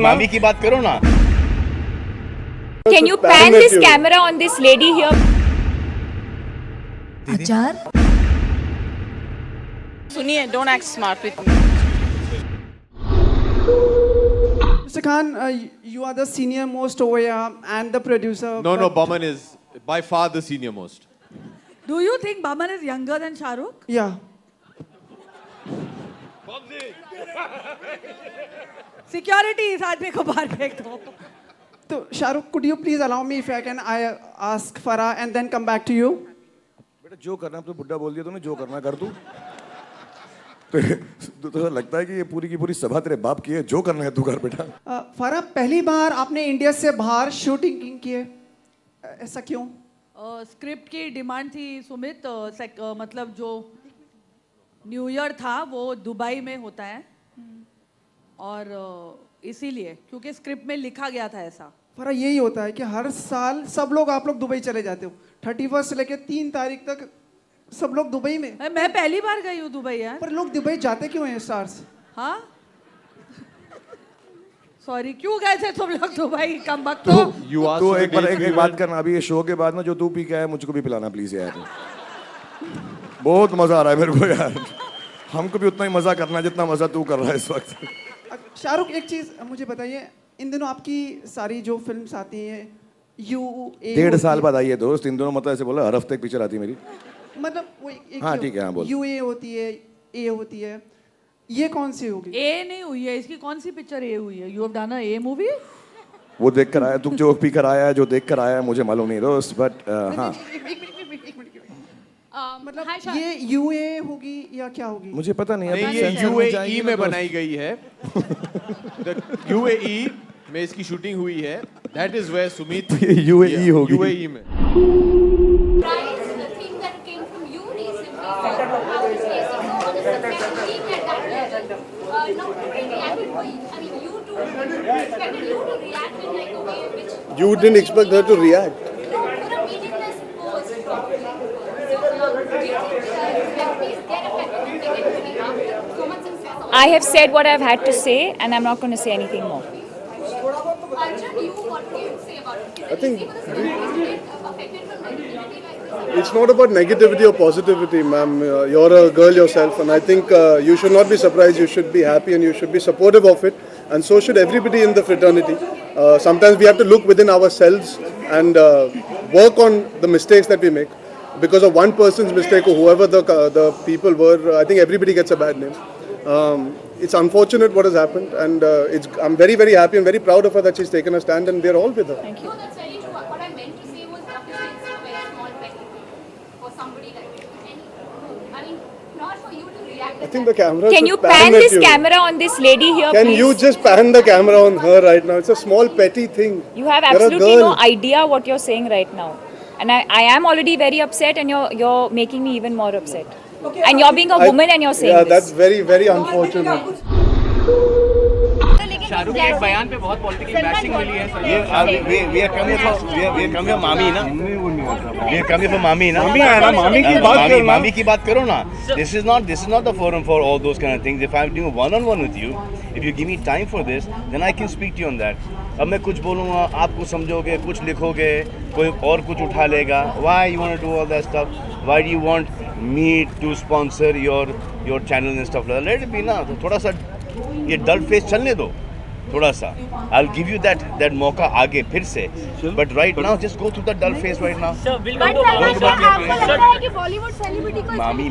मामी की बात करो ना. Can you pan this camera on this lady here? अचार सुनिए, don't act smart with me. Mr. Khan, you are the senior most over here and the producer. No, but- Boman is by far the senior most. Do you think Baman is younger than Shahrukh? Yeah. Security, इस आदमी को बाहर फेंक दो. So, Shahrukh, could you please allow me if I can ask Farah and then come back to you? बेटा जो करना है, अब तो बुड्ढा बोल दिया तूने, जो करना है कर तू. तो लगता है कि ये पूरी की पूरी सभा तेरे बाप की है. जो करना है तू कर बेटा. फराह, पहली बार आपने इंडिया से बाहर शूटिंग की है, ऐसा क्यों? स्क्रिप्ट की डिमांड थी सुमित. मतलब जो न्यू ईयर था वो दुबई में होता है और इसीलिए क्योंकि स्क्रिप्ट में लिखा गया था ऐसा. फराह, यही होता है कि हर साल सब लोग आप लोग दुबई चले जाते हो. 31 से लेके 3 तारीख तक सब लोग दुबई में. मैं पहली बार गई हूँ दुबई यार. पर लोग दुबई जाते क्यों हैं स्टार्स? हाँ सॉरी, क्यों गए थे तुम लोग दुबई? कम वक्त तो You asked तो me एक बार if एक you बात were- करना, अभी ये शो के बाद ना जो तू पी के आया मुझको भी पिलाना प्लीज यार. बहुत मजा आ रहा है मेरे को यार. हमको भी उतना ही मजा करना है जितना मजा तू कर रहा है इस वक्त. शाहरुख, एक चीज मुझे बताइए, इन दिनों आपकी सारी जो फिल्म्स आती हैं UA 1.5 साल बाद आई है दोस्त. इन दोनों मतलब ऐसे बोला, हर हफ्ते एक पिक्चर आती है मेरी. मतलब वो एक हाँ, ठीक है, हाँ, बोल. UA होती है, A होती है, ये कौन सी होगी? ए नहीं हुई है. इसकी कौन सी पिक्चर ए हुई है? You have done a A movie? वो देख कर आया, तू जो पी कर आया है, जो देख कर आया है, मुझे मालूम नहीं दोस्त. बट हाँ, मतलब ये UA होगी या क्या होगी? मुझे पता नहीं. नहीं, अभी ये सेंसर में UAE जाएगी में ना दोस्त. बनाई गई है. UAE में इसकी शूटिंग हुई है. That is where Sumit UAE होगी. UAE में. Price, the thing that came from you recently, how it's facing all the success being at that level. Now to react, I mean, you to expected you to react in like a way which You didn't expect her to react. no, for a meaningless post probably. So, do you think celebrities get affected negatively after so much success? I have said what I've had to say, and I'm not going to say anything more. Arjun, what do you say about it? Is I it think easy for the celebrities to get affected from negativity like this? It's not about negativity or positivity, ma'am. You're a girl yourself, and I think you should not be surprised. You should be happy and you should be supportive of it, and so should everybody in the fraternity. Sometimes we have to look within ourselves and work on the mistakes that we make. Because of one person's mistake or whoever the people were, I think everybody gets a bad name. It's unfortunate what has happened, and I'm very, very happy and very proud of her that she's taken a stand, and we're all with her. No, that's very true. What I meant to say was obviously it's a very small petty thing for somebody like you. And, I mean, not for you to react. I think the camera. Can should you pan at this you. camera on this lady here, Can please? you just pan the camera on her right now? It's a small petty thing. You have You're a absolutely no girl. idea what you're saying right now. And I am already very upset, and you're making me even more upset. And you're being a woman and you're saying Yeah, this. that's very, very unfortunate. Shahrukh के एक बयान पे बहुत political bashing मिली है. We are coming for मामी ना. We are coming for मामी ना. मामी की बात करो. मामी की बात करो ना. This is not the forum for all those kind of things. If I'm doing one-on-one with you, if you give me time for this, then I can speak to you on that. अब मैं कुछ बोलूँगा, आप कुछ समझोगे, कुछ लिखोगे, कोई और कुछ उठा लेगा. Why you want to do all that stuff? Why do you want me to sponsor your channel and stuff like that? Let it be ना. तो थोड़ा सा ये डल फेस चलने दो. थोड़ा सा. I'll give you that मौका आगे फिर से. But right now, just go through the dull phase right now. But आपको लगता है कि बॉलीवुड सेलिब्रिटी को मामी.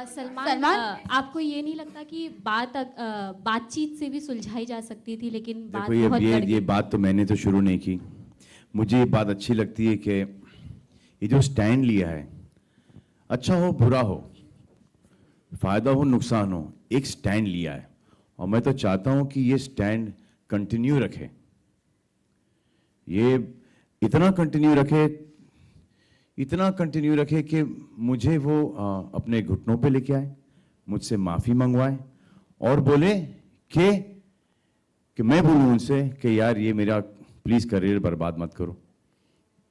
सलमान, आपको ये नहीं लगता कि बातचीत से भी सुलझाई जा सकती थी, लेकिन बात देखो बहुत ये बात तो मैंने तो शुरू नहीं की. मुझे ये बात अच्छी लगती है कि ये जो स्टैंड लिया है, अच्छा हो बुरा हो, फायदा हो नुकसान हो, एक स्टैंड लिया है. और मैं तो चाहता हूं कि ये स्टैंड कंटिन्यू रखे. ये इतना कंटिन्यू रखे कि मुझे वो अपने घुटनों पे लेके आए, मुझसे माफ़ी मंगवाए और बोले कि मैं बोलूँ उनसे कि यार ये मेरा प्लीज़ करियर बर्बाद मत करो,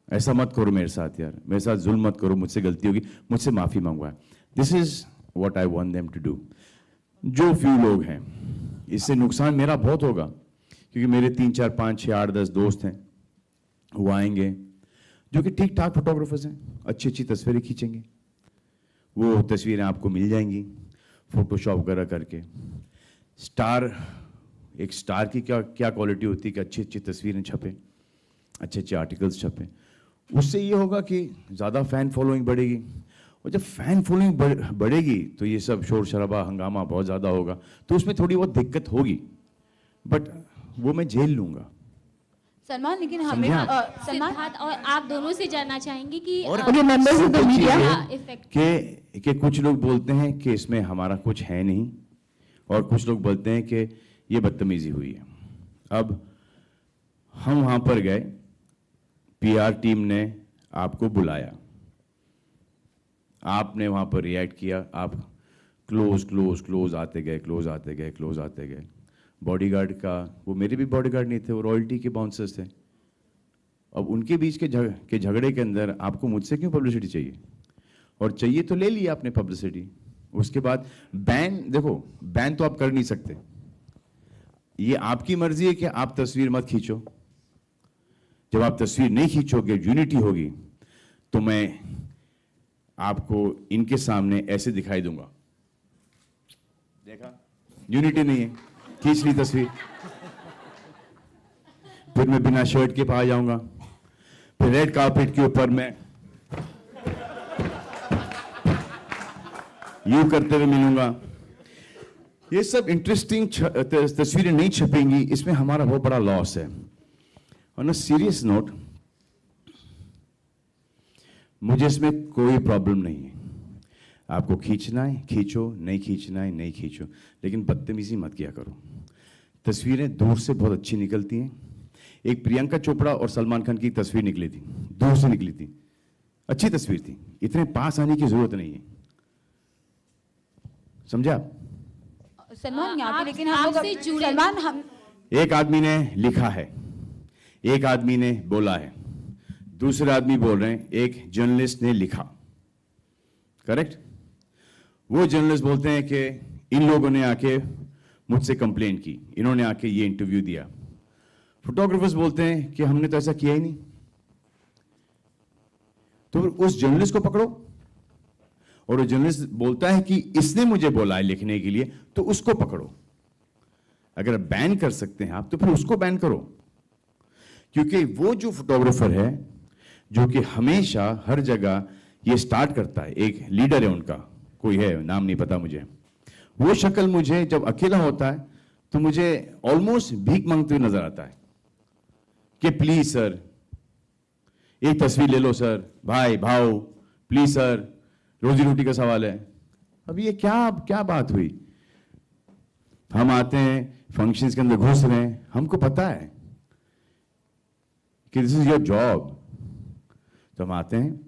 ऐसा मत करो मेरे साथ, यार मेरे साथ जुल्म मत करो, मुझसे गलती होगी, मुझसे माफ़ी मंगवाए. This is what I want them to do. जो फ्यू लोग हैं, इससे नुकसान मेरा बहुत होगा, क्योंकि मेरे 3, 4, 5, 6, 8, 10 दोस्त हैं, वो आएंगे जो कि ठीक ठाक फोटोग्राफर्स हैं, अच्छी अच्छी तस्वीरें खींचेंगे, वो तस्वीरें आपको मिल जाएंगी फोटोशॉप वगैरह करके। एक स्टार की क्या क्वालिटी होती है कि अच्छी अच्छी तस्वीरें छपें, अच्छे अच्छे आर्टिकल्स छपें, उससे ये होगा कि ज़्यादा फ़ैन फॉलोइंग बढ़ेगी, और जब फ़ैन फॉलोइंग बढ़ेगी तो ये सब शोर शराबा हंगामा बहुत ज़्यादा होगा, तो उसमें थोड़ी बहुत दिक्कत होगी, बट वो मैं झेल लूँगा। सलमान, लेकिन हमें सिद्धार्थ और आप दोनों से जानना चाहेंगे कि और members of the media effect कि कुछ लोग बोलते हैं कि इसमें हमारा कुछ है नहीं, और कुछ लोग बोलते हैं कि ये बदतमीजी हुई है। अब हम वहां पर गए, पीआर टीम ने आपको बुलाया, आपने वहां पर रिएक्ट किया, आप क्लोज आते गए। बॉडीगार्ड का, वो मेरे भी बॉडीगार्ड नहीं थे, वो रॉयल्टी के बाउंसर्स थे। अब उनके बीच के झगड़े के अंदर आपको मुझसे क्यों पब्लिसिटी चाहिए? और चाहिए तो ले लिया आपने पब्लिसिटी। उसके बाद बैन तो आप कर नहीं सकते, ये आपकी मर्जी है कि आप तस्वीर मत खींचो। जब आप तस्वीर नहीं खींचोगे, यूनिटी होगी, तो मैं आपको इनके सामने ऐसे दिखाई दूंगा, देखा यूनिटी नहीं है, खींच ली तस्वीर। फिर मैं बिना शर्ट के आ जाऊंगा, फिर रेड कार्पेट के ऊपर मैं यूं करते हुए मिलूंगा। ये सब इंटरेस्टिंग तस्वीरें नहीं छपेंगी, इसमें हमारा बहुत बड़ा लॉस है। ऑन अ सीरियस नोट, मुझे इसमें कोई प्रॉब्लम नहीं है, आपको खींचना है खींचो, नहीं खींचना है नहीं खींचो, लेकिन बदतमीजी मत किया करो। तस्वीरें दूर से बहुत अच्छी निकलती हैं। एक प्रियंका चोपड़ा और सलमान खान की तस्वीर निकली थी, दूर से निकली थी, अच्छी तस्वीर थी, इतने पास आने की जरूरत नहीं है, समझा? सलमान यहाँ पे, लेकिन हम लोग सलमान, हम एक आदमी ने लिखा है, एक आदमी ने बोला है, दूसरे आदमी बोल रहे हैं, एक जर्नलिस्ट ने लिखा, करेक्ट? वो जर्नलिस्ट बोलते हैं कि इन लोगों ने आके मुझसे कंप्लेंट की, इन्होंने आके ये इंटरव्यू दिया। फोटोग्राफर्स बोलते हैं कि हमने तो ऐसा किया ही नहीं। तो उस जर्नलिस्ट को पकड़ो, और वो जर्नलिस्ट बोलता है कि इसने मुझे बोला है लिखने के लिए, तो उसको पकड़ो। अगर बैन कर सकते हैं आप, तो फिर उसको बैन करो, क्योंकि वो जो फोटोग्राफर है जो कि हमेशा हर जगह ये स्टार्ट करता है, एक लीडर है उनका, कोई है, नाम नहीं पता मुझे, वो शक्ल मुझे जब अकेला होता है तो मुझे ऑलमोस्ट भीख मांगते हुए नजर आता है कि प्लीज सर एक तस्वीर ले लो सर, भाई भाव प्लीज सर, रोजी रोटी का सवाल है। अब ये क्या बात हुई? हम आते हैं फंक्शंस के अंदर घुस रहे हैं, हमको पता है कि दिस इज योर जॉब, तो हम आते हैं,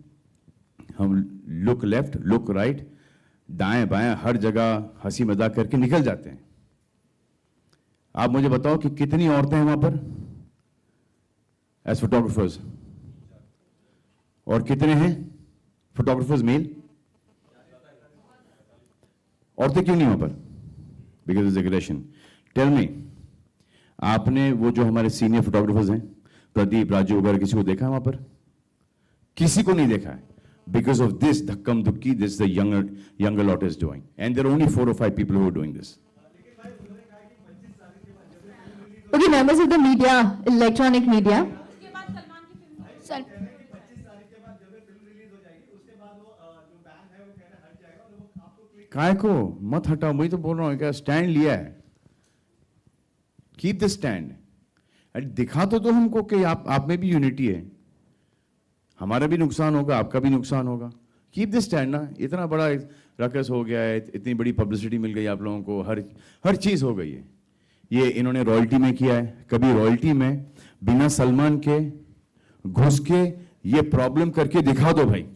हम लुक लेफ्ट लुक राइट, दाएं बाएं हर जगह हंसी मजाक करके निकल जाते हैं। आप मुझे बताओ कि कितनी औरतें हैं वहां पर एज फोटोग्राफर्स, और कितने हैं फोटोग्राफर्स मेल? औरतें क्यों नहीं वहां पर? Because of regulation. Tell me, आपने वो जो हमारे सीनियर फोटोग्राफर्स हैं, प्रदीप, राजू वगैरह, किसी को देखा है वहां पर? किसी को नहीं देखा है। Because of this dhakkam dhukki, this is the younger lot is doing, and there are only 4 or 5 people who are doing this. Okay, members of the media, electronic media. काय को मत हटाओ, मैं तो बोल रहा हूँ, क्या स्टैंड लिया है, कीप द स्टैंड। दिखा तो दो हमको कि आप में भी यूनिटी है, हमारा भी नुकसान होगा, आपका भी नुकसान होगा। कीप दिस स्टैंड ना। इतना बड़ा रकस हो गया है, इतनी बड़ी पब्लिसिटी मिल गई आप लोगों को, हर चीज हो गई है। ये इन्होंने रॉयल्टी में किया है, कभी रॉयल्टी में बिना सलमान के घुस के ये प्रॉब्लम करके दिखा दो भाई,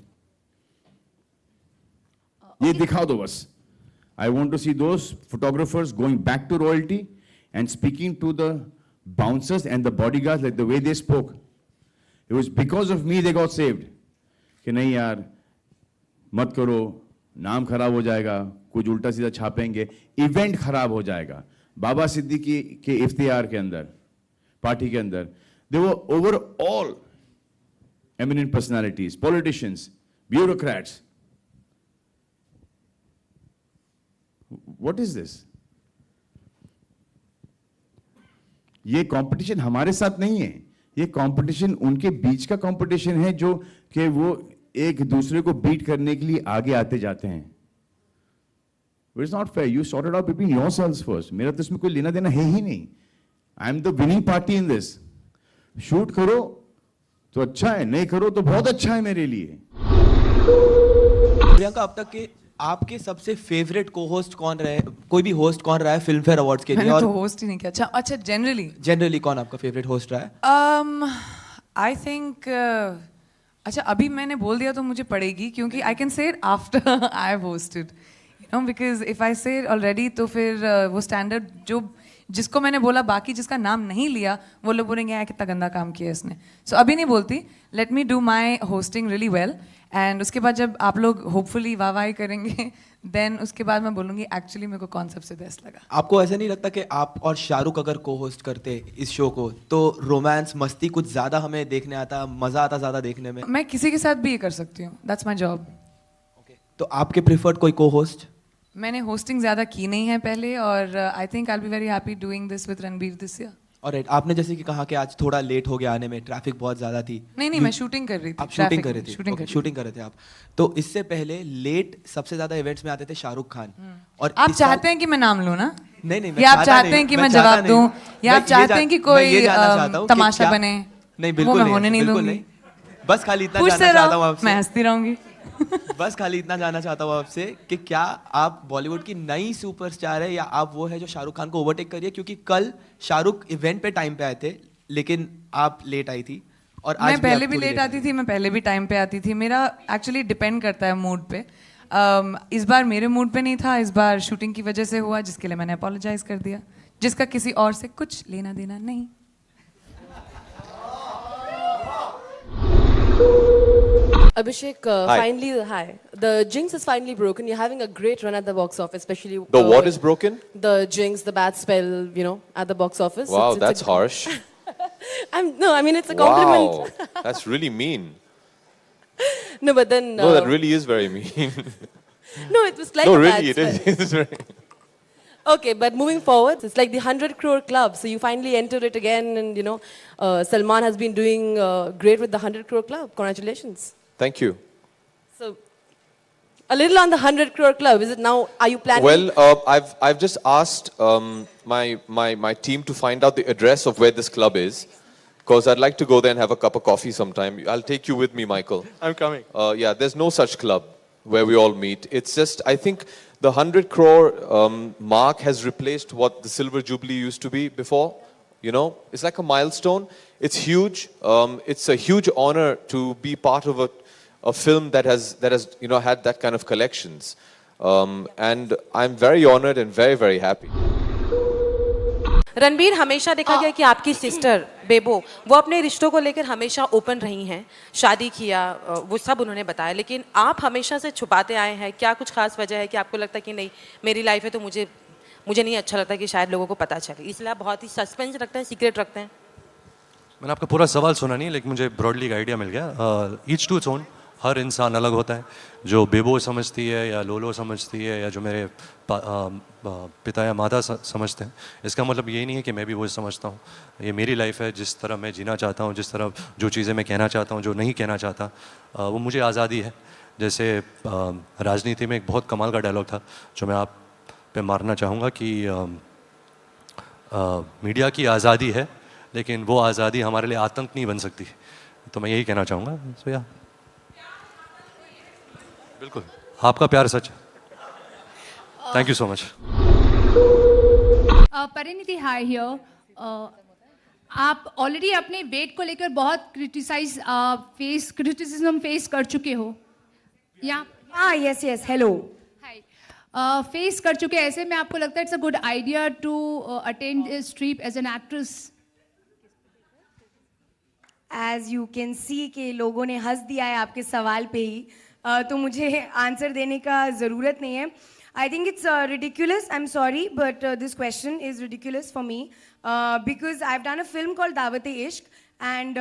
ये दिखा दो बस। I want to see those photographers going back to royalty and speaking to the bouncers and the bodyguards like the way they spoke. It was because of me they got saved. कि नहीं यार मत करो, नाम खराब हो जाएगा, कुछ उल्टा सीधा छापेंगे, इवेंट खराब हो जाएगा। बाबा सिद्दीकी के इफ्तियार के अंदर, पार्टी के अंदर, they were overall eminent personalities, politicians, bureaucrats. What is this? ये कंपटीशन हमारे साथ नहीं है, ये कंपटीशन उनके बीच का कंपटीशन है जो कि वो एक दूसरे को बीट करने के लिए आगे आते जाते हैं। But it's not fair. You sort it out between yourselves first. मेरा तो इसमें कोई लेना देना है ही नहीं. I'm the winning party in this. Shoot करो तो अच्छा है, नहीं करो तो बहुत अच्छा है मेरे लिए। प्रियंका, अब तक के आपके सबसे फेवरेट को होस्ट कौन रहे, कोई भी होस्ट कौन रहा है फिल्म फेयर अवार्ड्स के लिए? मैंने और तो होस्ट ही नहीं किया। अच्छा जनरली कौन आपका फेवरेट होस्ट रहा है? आई थिंक अच्छा अभी मैंने बोल दिया तो मुझे पड़ेगी, क्योंकि I can say it after I have hosted, you know, because if I से ऑलरेडी तो फिर वो स्टैंडर्ड जो जिसको मैंने बोला, बाकी जिसका नाम नहीं लिया वो लोग बोलेंगे यार कितना गंदा काम किया इसने। सो अभी नहीं बोलती, let me do my hosting really well, and उसके बाद जब आप लोग होपफुली वाह करेंगे देन उसके बाद मैं बोलूँगी एक्चुअली मेरे को कौन सबसे बेस्ट लगा। आपको ऐसा नहीं लगता कि आप और शाहरुख अगर को होस्ट करते इस शो को तो रोमांस मस्ती कुछ ज़्यादा हमें देखने आता, मज़ा आता ज़्यादा देखने में? मैं किसी के साथ भी ये कर सकती हूँ, दैट्स माई जॉब। तो आपके प्रिफर्ड कोई को होस्ट? मैंने होस्टिंग ज़्यादा की नहीं है पहले, और I think I will be very happy doing this with Ranbir this year. और आपने जैसे कि कहा कि आज थोड़ा लेट हो गया आने में, ट्रैफिक बहुत ज़्यादा थी। नहीं, मैं शूटिंग कर रही थी। आप शूटिंग कर रहे थे? शूटिंग कर रहे थे आप। तो इससे पहले लेट सबसे ज़्यादा इवेंट्स में आते थे शाहरुख खान। और आप चाहते हैं कि मैं नाम लूँ ना? नहीं, या आप चाहते हैं कि मैं जवाब दूँ, या आप चाहते हैं कि कोई तमाशा बने? नहीं, बिल्कुल होने नहीं दूंगी। बस खाली इतना जानना चाहता हूँ आपसे, मैं हंसती रहूंगी। बस खाली इतना जानना चाहता हूँ आपसे कि क्या आप बॉलीवुड की नई सुपरस्टार है, या आप वो है जो शाहरुख खान को ओवरटेक करिए? क्योंकि कल शाहरुख इवेंट पे टाइम पे आए थे, लेकिन आप लेट आई थी, और आज मैं पहले भी लेट आती थी, मैं पहले भी टाइम पे आती थी। मेरा एक्चुअली डिपेंड करता है मूड पे। इस बार मेरे मूड पे नहीं था, इस बार शूटिंग की वजह से हुआ, जिसके लिए मैंने अपोलोजाइज कर दिया, जिसका किसी और से कुछ लेना देना नहीं। Abhishek, finally, hi. The jinx is finally broken. You're having a great run at the box office, especially. The what is broken? The jinx, the bad spell, you know, at the box office. Wow, that's harsh. No, I mean it's a compliment. Wow, that's really mean. No, but then. No, that really is very mean. No, it was like no, a really, bad spell. it is very. Okay, but moving forward, it's like the 100 crore club. So you finally entered it again, and you know, Salman has been doing great with the 100 crore club. Congratulations. Thank you. So, a little on the 100 crore club. Is it now? Are you planning? Well, I've just asked my team to find out the address of where this club is, because I'd like to go there and have a cup of coffee sometime. I'll take you with me, Michael. I'm coming. Yeah, there's no such club where we all meet. It's just, I think the 100 crore mark has replaced what the Silver Jubilee used to be before. You know, it's like a milestone. It's huge. It's a huge honor to be part of a film that has you know had that kind of collections, and I'm very honored and very very happy. Ranbir, हमेशा देखा गया कि आपकी sister बेबो वो अपने रिश्तों को लेकर हमेशा ओपन रही हैं, शादी किया वो सब उन्होंने बताया, लेकिन आप हमेशा से छुपाते आए हैं। क्या कुछ खास वजह है कि आपको लगता है कि नहीं मेरी लाइफ है तो मुझे नहीं अच्छा लगता कि शायद लोगों को पता चले, इसलिए आप बहुत ही सस्पेंस रखते हैं, सीक्रेट रखते हैं? मैंने आपका पूरा सवाल सुना नहीं, लेकिन मुझे ब्रॉडली एक आइडिया मिल गया। ईच टू इट्स ओन, हर इंसान अलग होता है। जो बेबो समझती है या लोलो समझती है या जो मेरे पिता या माता समझते हैं, इसका मतलब ये नहीं है कि मैं भी वो समझता हूँ। ये मेरी लाइफ है, जिस तरह मैं जीना चाहता हूँ, जिस तरह जो चीज़ें मैं कहना चाहता हूँ, जो नहीं कहना चाहता, वो मुझे आज़ादी है। जैसे राजनीति में एक बहुत कमाल का डायलॉग था जो मैं आप पे मारना चाहूँगा कि मीडिया की आज़ादी है, लेकिन वो आज़ादी हमारे लिए आतंक नहीं बन सकती। तो मैं यही कहना चाहूँगा। सो या बिल्कुल, आपका प्यार सच है। Thank you so much. Parineeti, hi here. आप ऑलरेडी अपने वेट को लेकर बहुत क्रिटिसिज्म फेस कर चुके हो या? हाँ, यस यस, हेलो। फेस कर चुके हैं, ऐसे में आपको लगता है it's a good idea to attend this trip as an actress? As you can see कि लोगों ने हंस दिया है आपके सवाल पे ही, तो मुझे आंसर देने का ज़रूरत नहीं है। I think it's ridiculous. I'm sorry, but this question is ridiculous for me because I've done a film called Dawat-e-Ishq, and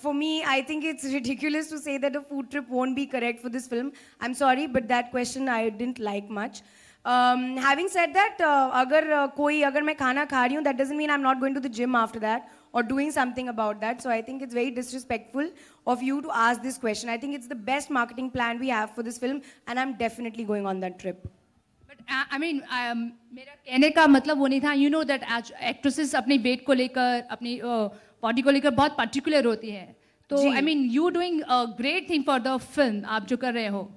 for me, I think it's ridiculous to say that a food trip won't be correct for this film. I'm sorry, but that question I didn't like much. Having said that, अगर मैं खाना खा रही हूँ, that doesn't mean I'm not going to the gym after that or doing something about that. So I think it's very disrespectful of you to ask this question. I think it's the best marketing plan we have for this film, and I'm definitely going on that trip. But I mean, मेरा कहने का मतलब वो नहीं था. You know that actresses अपने weight को लेकर, अपनी body को लेकर बहुत particular होती है. तो I mean, you doing a great thing for the film. आप जो कर रहे हो.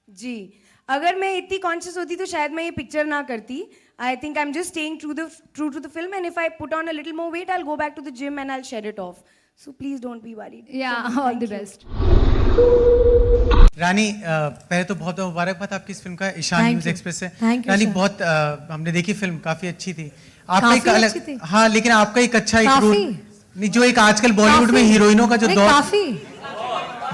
जी. अगर मैं इतनी conscious होती तो शायद मैं ये picture ना करती. I think I'm just staying true to the film, and if I put on a little more weight, I'll go back to the gym and I'll shed it off. So please don't be worried. Yeah, all the best. रानी, पहले तो बहुत मुबारकबाद आपकी इस film का, Ishan news express से. रानी, बहुत हमने देखी फिल्म, काफी अच्छी थी. आपका एक अलग, हाँ, लेकिन आपका एक अच्छा एक रोल नहीं, जो एक आजकल बॉलीवुड में हीरोइनों का जो दौर, काफी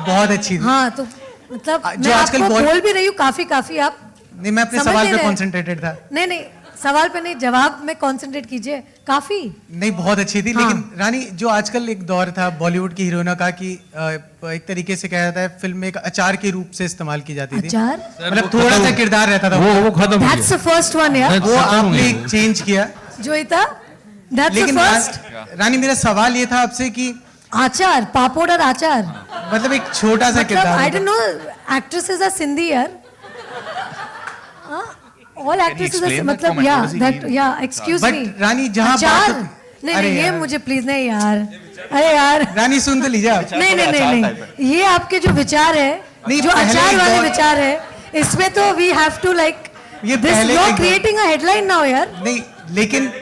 बहुत अच्छी थी. हाँ, तो मतलब जो मैं आजकल आपको बोल भी रही हूँ काफी आप नहीं, मैं अपने सवाल पे कॉन्सेंट्रेटेड था. नहीं, सवाल पे नहीं, जवाब में कॉन्सेंट्रेट कीजिए. काफी नहीं, बहुत अच्छी थी. लेकिन रानी, जो आजकल एक दौर था बॉलीवुड की हीरोइनों का कि एक तरीके से कहा जाता है फिल्म में एक अचार के रूप से इस्तेमाल की जाती थी. अचार मतलब थोड़ा सा किरदार रहता था. वो खत्म. That's the first one, यार. वो आपने चेंज किया. जो ही था. That's the first. रानी, मेरा सवाल ये था आपसे कि आचार, पापड़ और आचार, मतलब एक छोटा सा किरदार. I don't know, actresses are Sindhi, यार. All actresses are, मतलब excuse me. रानी, जहाँ बात नहीं, ये मुझे प्लीज नहीं यार. अरे यार रानी, सुन तो लीजिए. नहीं, ये आपके जो विचार है, जो अचार वाले विचार है, इसमें तो we have to like this. You're creating a headline now, यार. नहीं, लेकिन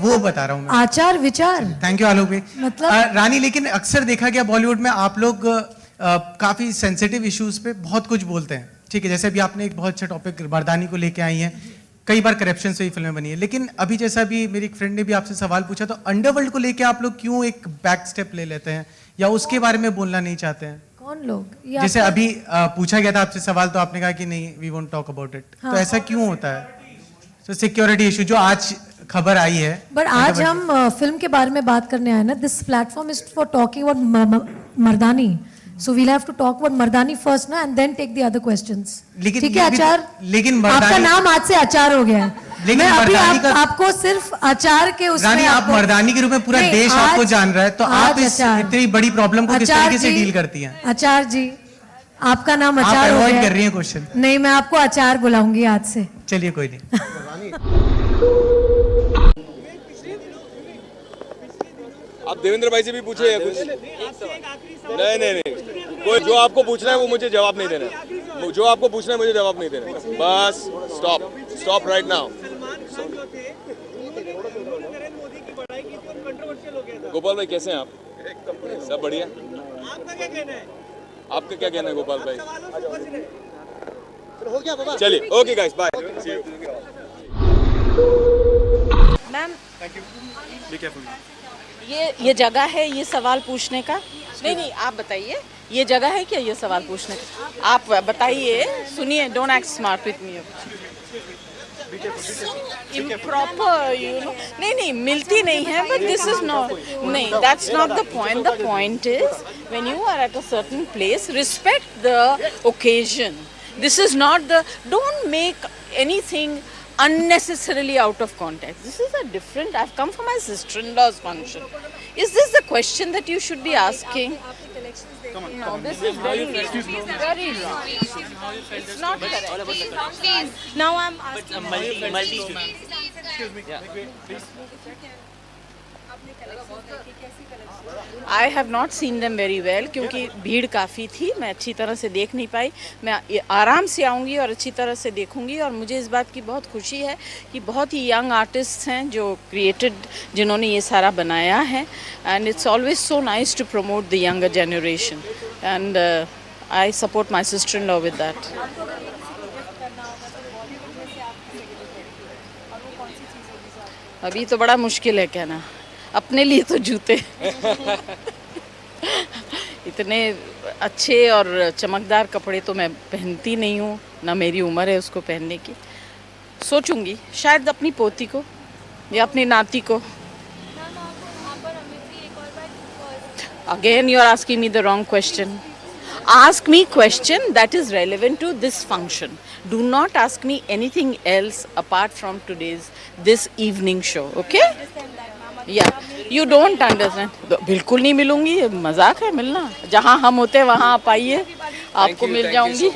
वो बता रहा हूँ मैं. आचार विचार. थैंक यू आलोक भाई. मतलब रानी, लेकिन अक्सर देखा गया बॉलीवुड में आप लोग काफी सेंसिटिव इश्यूज पे बहुत कुछ बोलते हैं. ठीक है, जैसे अभी आपने एक बहुत अच्छा टॉपिक मर्दानी को लेके आई हैं, कई बार करप्शन से ही फिल्में बनी है. लेकिन अभी जैसा भी मेरी एक फ्रेंड ने भी आपसे सवाल पूछा, तो अंडरवर्ल्ड को लेके आप लोग क्यों एक बैक स्टेप ले लेते हैं या उसके बारे में बोलना नहीं चाहते हैं? कौन लोग? जैसे अभी पूछा गया था आपसे सवाल, तो आपने कहा कि नहीं, we won't talk about it. तो ऐसा क्यों होता है? तो सिक्योरिटी इशू जो आज खबर आई है. बट आज हम फिल्म के बारे में बात करने आए ना. This platform is for talking about Mardaani. So we'll have to talk about Mardaani first ना, and then take the other questions. ठीक है, आचार. लेकिन आपका नाम आज से आचार हो गया है. मैं अभी आपको सिर्फ आचार के उसमें. रानी, आप मर्दानी के रूप में पूरा देश आपको जान रहा है, तो आप इस इतनी बड़ी प्रॉब्लम को किस तरीके से डील करती हैं? आचार जी, आपका नाम आचार हो गया. अवॉइड कर रही हैं क्वेश्चन. नहीं, मैं आपको आचार बुलाऊंगी आज से. चलिए, कोई नहीं. आप देवेंद्र भाई से भी पूछे कुछ? नहीं, कोई जो आपको पूछना है वो मुझे जवाब नहीं देना. जो आपको पूछना है मुझे जवाब नहीं देना. Bus stop right now. Gopal भाई, कैसे हैं आप? सब बढ़िया. आपका क्या कहना है गोपाल भाई? चलिए, ओके गाइस, बाय. मैम, ये जगह है ये सवाल पूछने का? नहीं, आप बताइए, ये जगह है क्या ये सवाल पूछने का? आप बताइए, सुनिए. Don't act smart with me. Improper, you know. नहीं, मिलती नहीं है. बट दिस इज नॉट, नहीं, that's not the point. The point is when you are at a certain place, respect the occasion. This is not the, don't make anything unnecessarily out of context. This is a different. I've come for my sister-in-law's function. Is this the question that you should be asking? No, this is very wrong. It's not correct. Now I'm asking. Multi. Excuse me. I have not seen them very well क्योंकि भीड़ काफ़ी थी. मैं अच्छी तरह से देख नहीं पाई. मैं आराम से आऊँगी और अच्छी तरह से देखूँगी. और मुझे इस बात की बहुत खुशी है कि बहुत ही यंग आर्टिस्ट हैं जो जिन्होंने ये सारा बनाया है. And it's always so nice to promote the younger generation. And I support my sister in law with that. अभी तो बड़ा मुश्किल है कहना. अपने लिए तो जूते इतने अच्छे और चमकदार कपड़े तो मैं पहनती नहीं हूँ. ना मेरी उम्र है उसको पहनने की। सोचूंगी शायद अपनी पोती को या अपनी नाती को। Again, you are asking me the wrong question. Ask me question that is relevant to this function. Do not ask me anything else apart from this evening show. Okay? Yeah. You don't understand. बिल्कुल नहीं मिलूंगी, मजाक है मिलना। जहाँ हम होते वहाँ आप आइए, आपको मिल जाऊंगी।